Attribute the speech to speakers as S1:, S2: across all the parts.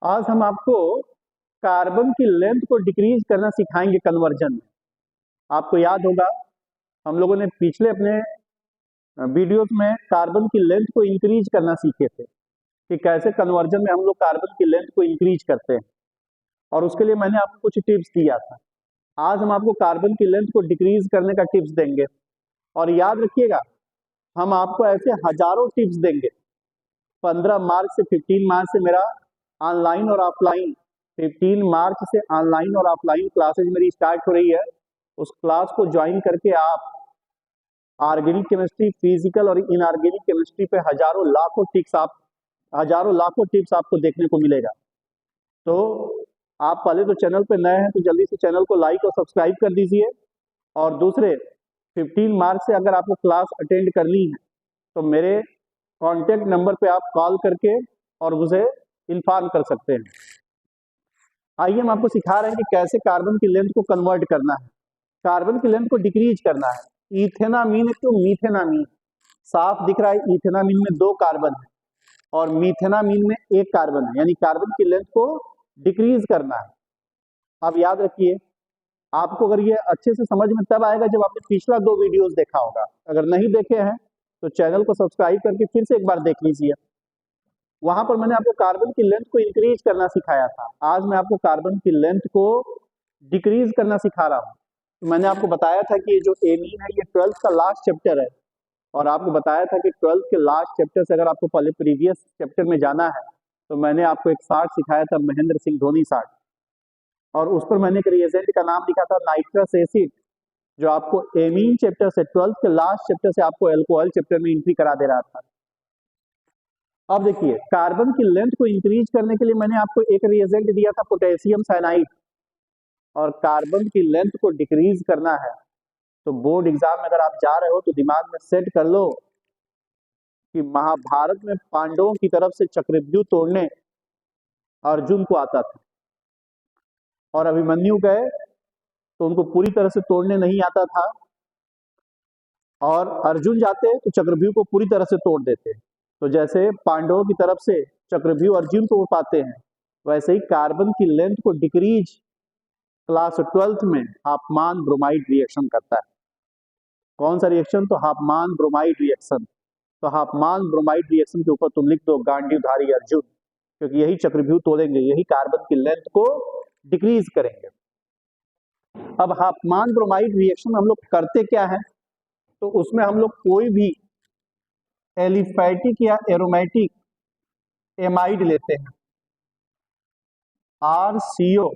S1: आज हम आपको कार्बन की लेंथ को डिक्रीज करना सिखाएंगे कन्वर्जन में। आपको याद होगा हम लोगों ने पिछले अपने वीडियोस में कार्बन की लेंथ को इंक्रीज करना सीखे थे कि कैसे कन्वर्जन में हम लोग कार्बन की लेंथ को इंक्रीज करते हैं, और उसके लिए मैंने आपको कुछ टिप्स दिया था। आज हम आपको कार्बन की लेंथ को डिक्रीज करने का टिप्स देंगे, और याद रखिएगा हम आपको ऐसे हजारों टिप्स देंगे। 15 मार्च से 15 मार्च से मेरा ऑनलाइन और ऑफलाइन 15 मार्च से ऑनलाइन और ऑफलाइन क्लासेज मेरी स्टार्ट हो रही है। उस क्लास को ज्वाइन करके आप ऑर्गेनिक केमिस्ट्री, फिजिकल और इनऑर्गेनिक केमिस्ट्री पे हजारों लाखों टिप्स आपको देखने को मिलेगा। तो आप पहले तो चैनल पे नए हैं तो जल्दी से चैनल को लाइक और सब्सक्राइब कर दीजिए, और दूसरे 15 मार्च से अगर आपको क्लास अटेंड करनी है तो मेरे कॉन्टेक्ट नंबर पे आप कॉल करके और मुझे इन्फॉर्म कर सकते हैं। आइए हम आपको सिखा रहे हैं कि कैसे कार्बन की लेंथ को कन्वर्ट करना है, कार्बन की लेंथ को डिक्रीज करना है। इथेनामीन टू मीथेनामीन, साफ दिख रहा है इथेनामीन में 2 कार्बन है और मीथेनामीन में 1 कार्बन है, यानी कार्बन की लेंथ को डिक्रीज करना है। अब याद रखिए, आपको अगर ये अच्छे से समझ में तब आएगा जब आपने पिछला 2 वीडियोस देखा होगा। अगर नहीं देखे हैं तो चैनल को सब्सक्राइब करके फिर से एक बार देख लीजिए। वहां पर मैंने आपको कार्बन की लेंथ को इंक्रीज करना सिखाया था। आज मैं आपको कार्बन की लेंथ को डिक्रीज करना सिखा रहा हूँ। तो मैंने आपको बताया था कि ये जो एमीन है ये 12th का लास्ट चैप्टर है, और आपको बताया था कि 12th के लास्ट चैप्टर से अगर आपको पहले प्रीवियस चैप्टर में जाना है तो मैंने आपको एक शार्ट सिखाया था, महेंद्र सिंह धोनी शार्ट, और उस पर मैंने एक रिएजेंट का नाम लिखा था नाइट्रस एसिड, जो आपको एमीन चैप्टर से 12th के लास्ट चैप्टर से आपको एल्कोहल चैप्टर में एंट्री करा दे रहा था। अब देखिए, कार्बन की लेंथ को इंक्रीज करने के लिए मैंने आपको एक रिएजेंट दिया था पोटेशियम साइनाइड, और कार्बन की लेंथ को डिक्रीज करना है तो बोर्ड एग्जाम में अगर आप जा रहे हो तो दिमाग में सेट कर लो कि महाभारत में पांडवों की तरफ से चक्रव्यूह तोड़ने अर्जुन को आता था, और अभिमन्यु गए तो उनको पूरी तरह से तोड़ने नहीं आता था, और अर्जुन जाते तो चक्रव्यूह को पूरी तरह से तोड़ देते। तो जैसे पांडवों की तरफ से चक्रव्यूह अर्जुन तोड़ पाते हैं, वैसे ही कार्बन की लेंथ को डिक्रीज क्लास 12th में हाफमान ब्रोमाइड रिएक्शन करता है। कौन सा रिएक्शन? तो हाफमान ब्रोमाइड रिएक्शन। तो हाफमान ब्रोमाइड रिएक्शन के ऊपर तुम लिख दो गांडीवधारी अर्जुन, क्योंकि यही चक्रव्यूह तोड़ेंगे, यही कार्बन की लेंथ को डिक्रीज करेंगे। अब हाफमान ब्रोमाइड रिएक्शन हम लोग करते क्या है, तो उसमें हम लोग कोई भी एलिफैटिक या एरोमेटिक एमाइड लेते हैं, RCO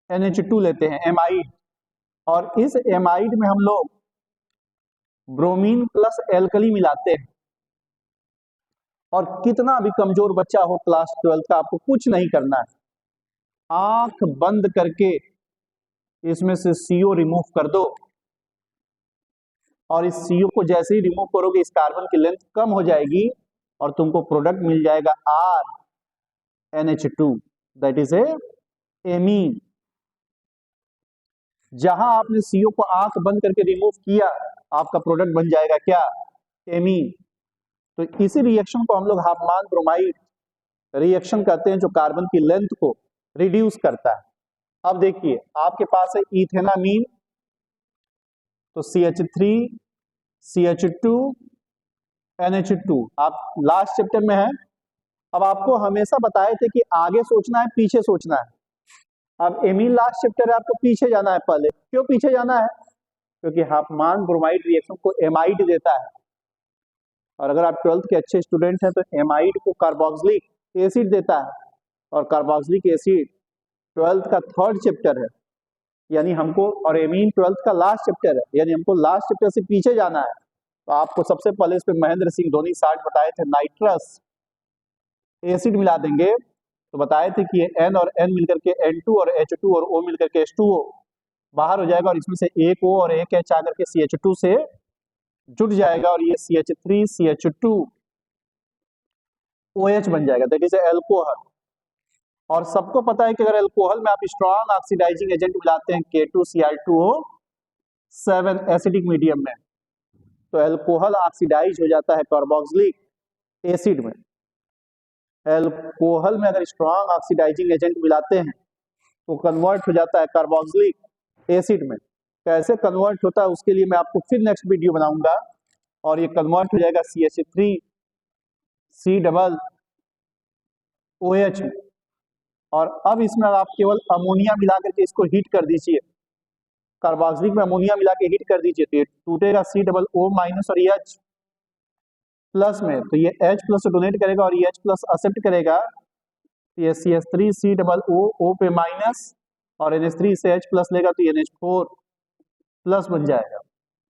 S1: NH2 लेते हैं एमाइड, और इस एमाइड में हम लोग ब्रोमीन प्लस एल्कली मिलाते हैं। और कितना भी कमजोर बच्चा हो क्लास 12th का, आपको कुछ नहीं करना है, आंख बंद करके इसमें से CO रिमूव कर दो, और इस CO को जैसे ही रिमूव करोगे इस कार्बन की लेंथ कम हो जाएगी और तुमको प्रोडक्ट मिल जाएगा RNH2, that is a amine. जहां आपने CO को आंख बंद करके रिमूव किया, आपका प्रोडक्ट बन जाएगा क्या? एमीन। तो इसी रिएक्शन को हम लोग हाफमान ब्रोमाइड रिएक्शन कहते हैं, जो कार्बन की लेंथ को रिड्यूस करता है। अब देखिए, आपके पास है इथेनामीन, तो CH3 CH2 NH2, आप लास्ट चैप्टर में है। अब आपको हमेशा बताए थे कि आगे सोचना है पीछे सोचना है। अब एमीन लास्ट चैप्टर है, आपको पीछे जाना है। पहले क्यों पीछे जाना है? क्योंकि हाफमान ब्रोमाइड रिएक्शन को एमाइड देता है, और अगर आप 12th के अच्छे स्टूडेंट हैं तो एमाइड को कार्बोक्सिलिक एसिड देता है, और कार्बोक्सिलिक एसिड 12th का 3rd चैप्टर है, यानी हमको, और एमीन 12th का लास्ट चैप्टर है, यानी हमको लास्ट चैप्टर से पीछे जाना है। तो आपको सबसे पहले इस पे महेंद्र सिंह धोनी शार्ट बताए थे, नाइट्रस एसिड मिला देंगे तो बताए थे कि N और N मिलकर के N2 और H2 और O मिलकर के H2O बाहर हो जाएगा, और इसमें से एक O और एक H आकर के CH2 से जुड़ जाएगा, और ये CH3 CH2 OH बन जाएगा, दैट इज एल्कोहल। और सबको पता है कि अगर एल्कोहल में आप स्ट्रॉन्ग ऑक्सीडाइजिंग एजेंट मिलाते हैं K2Cl2O7 एसिडिक मीडियम में, तो एल्कोहल ऑक्सीडाइज हो जाता है कार्बोक्सिलिक एसिड में। एल्कोहल में अगर स्ट्रॉन्ग ऑक्सीडाइजिंग एजेंट मिलाते हैं तो कन्वर्ट हो जाता है कार्बोक्सिलिक एसिड में। कैसे कन्वर्ट होता है उसके लिए मैं आपको फिर नेक्स्ट वीडियो बनाऊंगा। और ये कन्वर्ट हो जाएगा CH3C डबल OH में। और अब इसमें आप केवल अमोनिया मिला करके इसको हीट कर दीजिए, कार्बोक्सिलिक में अमोनिया मिला के हीट कर दीजिए तो ये टूटेगा C+O- और H प्लस में, तो ये H प्लस डोनेट करेगा और ये H प्लस एक्सेप्ट करेगा, तो ये CH3C+O पे माइनस और NH3 से H प्लस लेगा तो ये NH4 प्लस बन जाएगा।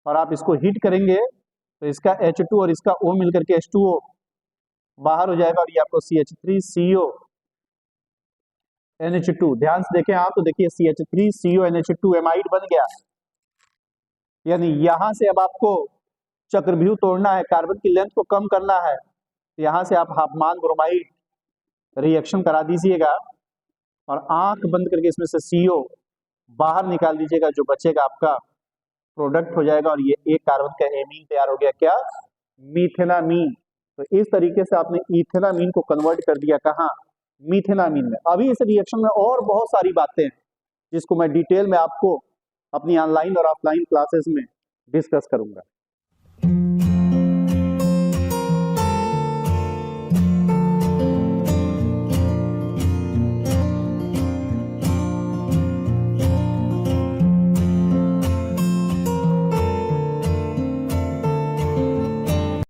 S1: और आप इसको हीट करेंगे तो इसका H2 और इसका O मिलकर के H2O बाहर हो जाएगा और ये आपको CH3CO NH2, ध्यान से देखें आप तो देखिए CH3CO NH2 एमाइड बन गया। यानी यहां से अब आपको चक्रव्यूह तोड़ना है, कार्बन की लेंथ को कम करना है, तो यहां से आप हाफमान ब्रोमाइड रिएक्शन करा दीजिएगा और आंख बंद करके इसमें से CO बाहर निकाल दीजिएगा, जो बचेगा आपका प्रोडक्ट हो जाएगा और ये एक कार्बन का एमीन तैयार हो गया, क्या? मीथेनामीन। तो इस तरीके से आपने इथेनामीन को कन्वर्ट कर दिया कहाँ? मीथेनामीन में। अभी इस रिएक्शन में और बहुत सारी बातें हैं जिसको मैं डिटेल में आपको अपनी ऑनलाइन और ऑफलाइन क्लासेस में डिस्कस करूंगा।